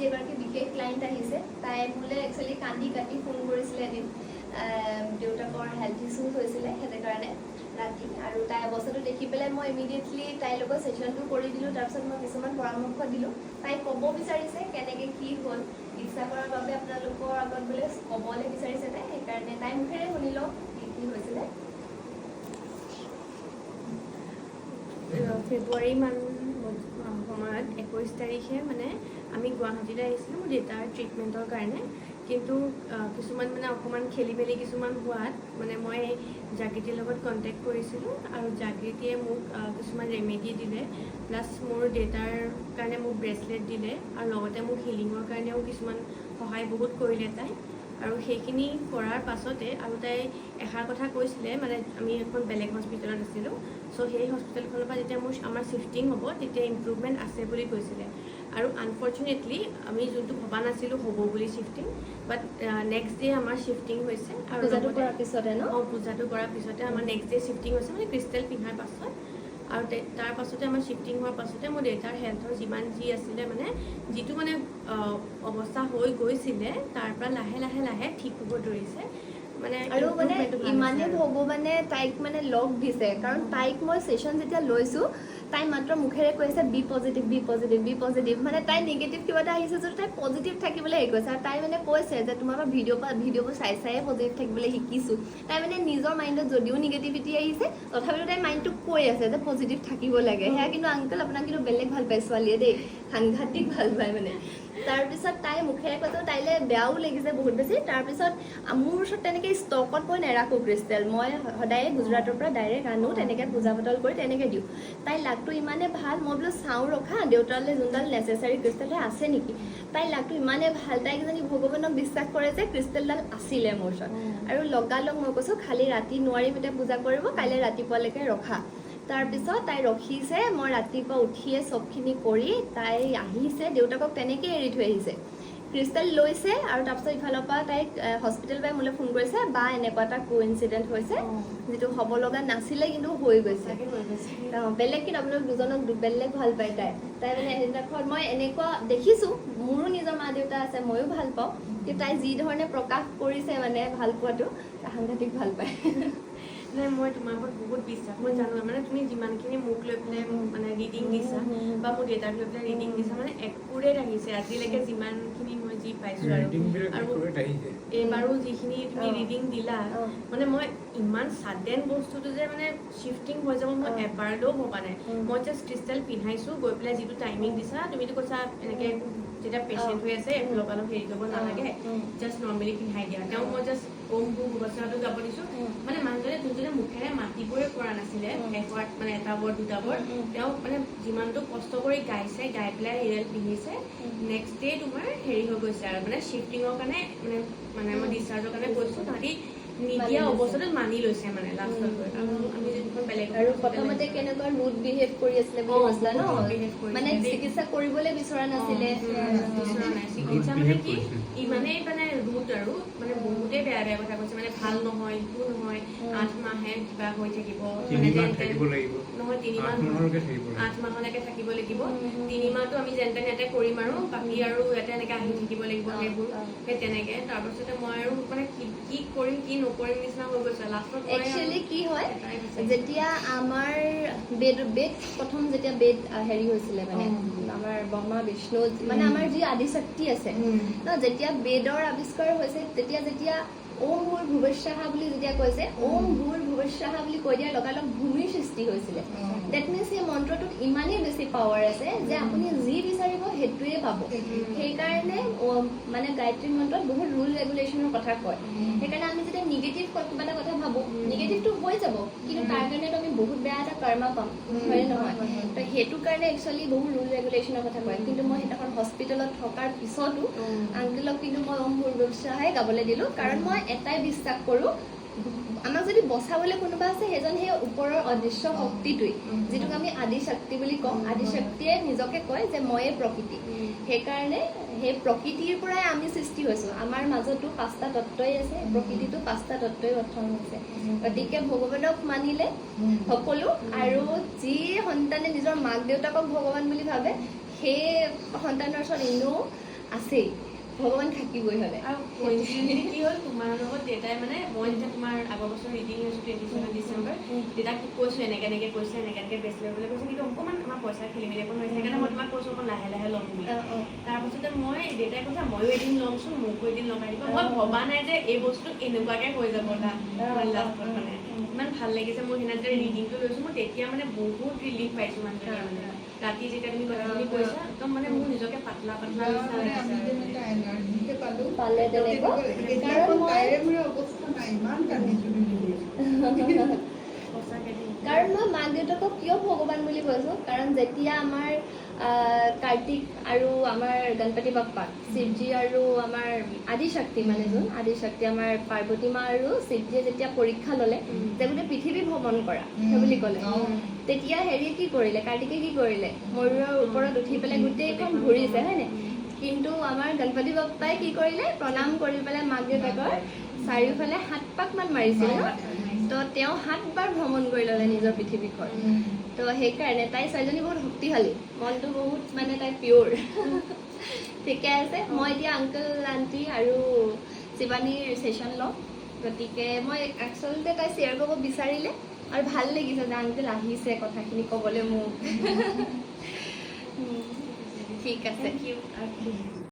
এগৰাকী বিশেষ ক্লায়েণ্ট আহিছে তাই মোলৈ একচুৱেলি কান্দি কাটি ফোন কৰিছিলে এদিন দেউতাকৰ হেল্থ ইছ্যুজ হৈছিলে সেইটো কাৰণে ৰাতি আৰু তাই অৱস্থাটো দেখি পেলাই মই ইমিডিয়েটলি তাইৰ লগত ছেশ্যনটো কৰি দিলোঁ তাৰপিছত মই কিছুমান পৰামৰ্শ দিলোঁ তাই ক'ব বিচাৰিছে কেনেকৈ কি হ'ল ইচ্ছা কৰাৰ বাবে আপোনালোকৰ আগত বোলে ক'বলৈ বিচাৰিছে তাই সেইকাৰণে তাই মুখেৰে শুনি লওক কি হৈছিলে ফেব্ৰুৱাৰী সময়ত 21 তাৰিখে মানে আমি গুৱাহাটীলৈ আহিছিলোঁ মোৰ দেউতাৰ ট্ৰিটমেণ্টৰ কাৰণে কিন্তু কিছুমান মানে অকণমান খেলি মেলি কিছুমান হোৱাত মানে মই জাগৃতিৰ লগত কণ্টেক্ট কৰিছিলোঁ আৰু জাগৃতিয়ে মোক কিছুমান ৰেমেডি দিলে প্লাছ মোৰ দেউতাৰ কাৰণে মোক ব্ৰেচলেট দিলে আৰু লগতে মোক হিলিঙৰ কাৰণেও কিছুমান সহায় বহুত কৰিলে তাই আৰু সেইখিনি কৰাৰ পাছতে আৰু তাই এষাৰ কথা কৈছিলে মানে আমি এখন বেলেগ হস্পিটেলত আছিলোঁ চ' সেই হস্পিটেলখনৰ পৰা যেতিয়া আমাৰ শ্বিফটিং হ'ব তেতিয়া ইম্প্ৰুভমেণ্ট আছে বুলি কৈছিলে আৰু আনফৰ্চুনেটলি আমি যোনটো ভবা নাছিলোঁ হ'ব বুলি শ্বিফটিং বাট নেক্সট ডে আমাৰ শ্বিফটিং হৈছে আৰু পূজাটো কৰাৰ পিছতে ন পূজাটো কৰাৰ পিছতে আমাৰ নেক্সট ডে শ্বিফটিং হৈছে মানে ক্ৰিষ্টেল পিন্ধাৰ পাছত আৰু তাৰ পাছতে আমাৰ শ্বিফটিং হোৱাৰ পাছতে মোৰ দেউতাৰ হেল্থৰ যিমান যি আছিলে মানে যিটো মানে অৱস্থা হৈ গৈছিলে তাৰ পৰা লাহে লাহে লাহে ঠিক হ'ব ধৰিছে মানে আৰু মানে ইমানে ভগৱানে তাইক মানে লগ দিছে কাৰণ তাইক মই ছেশ্যন যেতিয়া লৈছোঁ তাই মাত্ৰ মুখেৰে কৈছে B positive B positive B positive মানে তাই নিগেটিভ কিবা এটা আহিছে যদি তাই পজিটিভ থাকিবলৈ হেৰি কৰিছে আৰু তাই মানে কৈছে যে তোমাৰ ভিডিঅ'বোৰ চাইয়ে পজিটিভ থাকিবলৈ শিকিছোঁ তাই মানে নিজৰ মাইণ্ডত যদিও নিগেটিভিটি আহিছে তথাপিও তাই মাইণ্ডটোক কৈ আছে যে পজিটিভ থাকিব লাগে সেয়া কিন্তু আংকল আপোনাক কিন্তু বেলেগ ভাল পায় ছোৱালীয়ে দেই সাংঘাতিক ভাল পায় মানে তাৰপিছত তাই মুখেৰে কৈছে তাইলৈ বেয়াও লাগিছে বহুত বেছি তাৰপিছত মোৰ ওচৰত তেনেকৈ ষ্টকত মই নেৰাখোঁ ক্ৰিষ্টেল মই সদায় গুজৰাটৰ পৰা ডাইৰেক্ট আনো তেনেকৈ পূজা পাতল কৰি তেনেকৈ দিওঁ তাইৰ লাকটো ইমানে ভাল মই বোলো চাওঁ ৰখা দেউতালৈ যোনডাল নেচেচাৰী ক্ৰিষ্টেলহে আছে নেকি তাইৰ লাকটো ইমানে ভাল তাই কিজানি ভগৱানক বিশ্বাস কৰে যে ক্ৰিষ্টেলডাল আছিলে মোৰ ওচৰত আৰু লগালগ মই কৈছোঁ খালি ৰাতি নোৱাৰিম এতিয়া পূজা কৰিব কাইলৈ ৰাতিপুৱালৈকে ৰখা তাৰপিছত তাই ৰখিছে মই ৰাতিপুৱা উঠিয়ে চবখিনি কৰি তাই আহিছে দেউতাকক তেনেকৈ এৰি থৈ আহিছে ক্ৰিষ্টেল লৈছে আৰু তাৰপিছত ইফালৰ পৰা তাইক হস্পিটেল পাই মোলৈ ফোন কৰিছে বা এনেকুৱা এটা কোইনচিডেণ্ট হৈছে যিটো হ'ব লগা নাছিলে কিন্তু হৈ গৈছে বেলেগ কিন্তু আপোনালোক দুজনক বেলেগ ভাল পায় তাই মানে সেইদিনাখন মই এনেকুৱা দেখিছোঁ মোৰো নিজৰ মা দেউতা আছে ময়ো ভাল পাওঁ কিন্তু তাই যি ধৰণে প্ৰকাশ কৰিছে মানে ভাল পোৱাটো সাংঘাতিক ভাল পায় নাই মই তোমাৰ ওপৰত বহুত বিশ্বাস মই জানো মানে তুমি যিমানখিনি মোক লৈ পেলাই মানে ৰিডিং দিছা বা মোৰ দেউতাক লৈ পেলাই ৰিডিং দিছা মানে একুৰেট আহিছে আজিলৈকে যিমানখিনি মই যি পাইছোঁ আৰু এইবাৰো যিখিনি তুমি ৰিডিং দিলা মানে মই ইমান ছাডেন বস্তুটো যে মানে শ্বিফটিং হৈ যাব মই এবাৰলৈও ভবা নাই মই জাষ্ট ক্ৰিষ্টেল পিন্ধাইছোঁ গৈ পেলাই যিটো টাইমিং দিছা তুমিতো কৈছা এনেকৈ যেতিয়া পেচেণ্ট হৈ আছে লগালগ হেৰি কৰিব নালাগে জাষ্ট নৰ্মেলি পিন্ধাই দিয়া তেওঁ মই জাষ্ট ওম ভূ ভুৱস্বাহাটো গাব দিছোঁ মানে মানুহজনে যোনজনে মুখেৰে মাতিবই পৰা নাছিলে শেষত মানে এটা ৱৰ্ড দুটা ৱৰ্ড তেওঁ মানে যিমানটো কষ্ট কৰি গাইছে গাই পেলাই হেৰিডাল পিন্ধিছে নেক্সট ডে তোমাৰ হেৰি হৈ গৈছে আৰু মানে শ্বিফটিঙৰ কাৰণে মানে মই ডিছচাৰ্জৰ কাৰণে কৈছোঁ তাহাঁতি নিদিয়া অৱস্থাটোত মানি লৈছে মানে লাষ্টত গৈ আৰু আমি যিখন বেলেগ আৰু প্ৰথমতে কেনেকুৱা ৰুড বিহেভ কৰি আছিলে বুলি কৈছিলা ন মানে চিকিৎসা কৰিবলৈ বিচৰা নাছিলে চিকিৎসা মানে কি ইমানেই মানে ৰুড আৰু মানে বহুতেই বেয়া বেয়া কথা কৈছে মানে ভাল নহয় একো নহয় 8 মাহে কিবা হৈ থাকিব নহয় 3 মাহ 8 মাহলৈকে থাকিব লাগিব 3 মাহটো আমি যেন তেন ইয়াতে কৰিম আৰু বাকী আৰু ইয়াতে এনেকৈ আহি থাকিব লাগিব সেইবোৰ সেই তেনেকৈ তাৰপাছতে মই আৰু মানে কি কৰিম কি নকৰিম নিচিনা হৈ গৈছে লাষ্টত একচুৱেলি কি হয় যেতিয়া আমাৰ বেদ প্ৰথম যেতিয়া বেদ হেৰি হৈছিলে মানে আমাৰ ব্ৰহ্মা বিষ্ণু মানে আমাৰ যি আদিশক্তি আছে ন যেতিয়া বেদৰ আৱিষ্কাৰ হৈছে যেতিয়া ওম ভূৰ ভুৱস্বাহা বুলি যেতিয়া কৈছে ওম ভূৰ ভুৱস্বাহা বুলি কৈ দিয়াৰ লগালগ ভূমিৰ সৃষ্টি হৈছিলে ডেট মিনছ সেই মন্ত্ৰটোত ইমানেই বেছি পাৱাৰ আছে যে আপুনি যি বিচাৰিব সেইটোৱে পাব সেইকাৰণে মানে গায়ত্ৰী মন্ত্ৰত বহুত ৰুল ৰেগুলেশ্যনৰ কথা কয় সেইকাৰণে আমি যেতিয়া নিগেটিভ কিবা এটা কথা ভাবোঁ নিগেটিভটো হৈ যাব কিন্তু তাৰ কাৰণেতো আমি বহুত বেয়া এটা কৰ্মা পাম হয় নহয় তো সেইটো কাৰণে একচুৱেলি বহুত ৰুল ৰেগুলেশ্যনৰ কথা কয় কিন্তু মই সেইদিনাখন হস্পিটেলত থকাৰ পিছতো আংকলক কিন্তু মই ওম ভূৰ ভুৱস্বাহাই গাবলৈ দিলোঁ কাৰণ মই এটাই বিশ্বাস কৰোঁ আমাক যদি বচাবলৈ কোনোবা আছে সেইজন সেই ওপৰৰ অদৃশ্য শক্তিটোৱেই যিটোক আমি আদিশক্তি বুলি কওঁ আদিশক্তিয়ে নিজকে কয় যে ময়ে প্ৰকৃতি সেইকাৰণে সেই প্ৰকৃতিৰ পৰাই আমি সৃষ্টি হৈছোঁ আমাৰ মাজতো 5টা তত্ত্বই আছে প্ৰকৃতিটো 5টা তত্ত্বই গঠন হৈছে গতিকে ভগৱানক মানিলে সকলো আৰু যি সন্তানে নিজৰ মাক দেউতাকক ভগৱান বুলি ভাবে সেই সন্তানৰ ওচৰত এনেও আছেই, ভগৱান থাকিবই হ'লে। আৰু coincidentally কি হ'ল তোমাৰ লগত দেউতাই মানে মই যেতিয়া তোমাৰ আগৰ বছৰ ৰিডিং লৈছোঁ 27 ডিচেম্বৰ দেউতাক কৈছোঁ এনেকৈ কৈছে এনেকৈ বেছি ল'বলৈ কৈছে কিন্তু অকণমান আমাৰ পইচা খেলি মেলি অকণ হৈছে সেইকাৰণে মই তোমাক কৈছোঁ অকণ লাহে লাহে ল'ম বুলি। তাৰপাছতে মই দেউতাই কৈছে ময়ো এদিন ল'মচোন মোকো এদিন লগাই দিব। মই ভবা নাই যে এই বস্তু এনেকুৱাকৈ হৈ যাব লাষ্টত মানে ইমান ভাল লাগিছে মোৰ সেইদিনা যেতিয়া ৰিডিংটো লৈছোঁ মই তেতিয়া মানে বহুত ৰিলিফ পাইছোঁ মানুহজনী মানে ৰাতি যেতিয়া তুমি কথাখিনি কৈছা একদম মানে মোৰ নিজকে পাতলা পাতলা নিচিনা লাগিছে। পালে তেনেকুৱা কাৰণ মই মাক দেউতাকক কিয় ভগৱান বুলি কৈছোঁ, কাৰণ যেতিয়া আমাৰ কাৰ্তিক আৰু আমাৰ গণপতি বাপ্পাক শিৱজী আৰু আমাৰ আদিশক্তি মানে যোন আদিশক্তি আমাৰ পাৰ্বতী মা আৰু শিৱজীয়ে যেতিয়া পৰীক্ষা ল'লে যে গোটেই পৃথিৱী ভ্ৰমণ কৰা সেই বুলি ক'লে, তেতিয়া হেৰিয়ে কি কৰিলে, কাৰ্তিকে কি কৰিলে, ময়ূৰৰ ওপৰত উঠি পেলাই গোটেইখন ঘূৰিছে হয়নে, কিন্তু আমাৰ গণপতি বাপ্পাই কি কৰিলে, প্ৰণাম কৰি পেলাই মাক দেউতাকৰ চাৰিওফালে 7 পাকমান মাৰিছিল ন, তো তেওঁ 7 বাৰ ভ্ৰমণ কৰি ল'লে নিজৰ পৃথিৱীখন। তো সেইকাৰণে তাই ছোৱালীজনী বহুত শক্তিশালী, মনটো বহুত মানে তাই পিয়'ৰ। ঠিকে আছে, মই এতিয়া আংকল আণ্টি আৰু শিৱানীৰ ছেশ্যন লওঁ, গতিকে মই আচলতে তাই শ্বেয়াৰ কৰিব বিচাৰিলে আৰু ভাল লাগিছে যে আংকল আহিছে কথাখিনি ক'বলৈ মোক। ঠিক আছে। Thank you.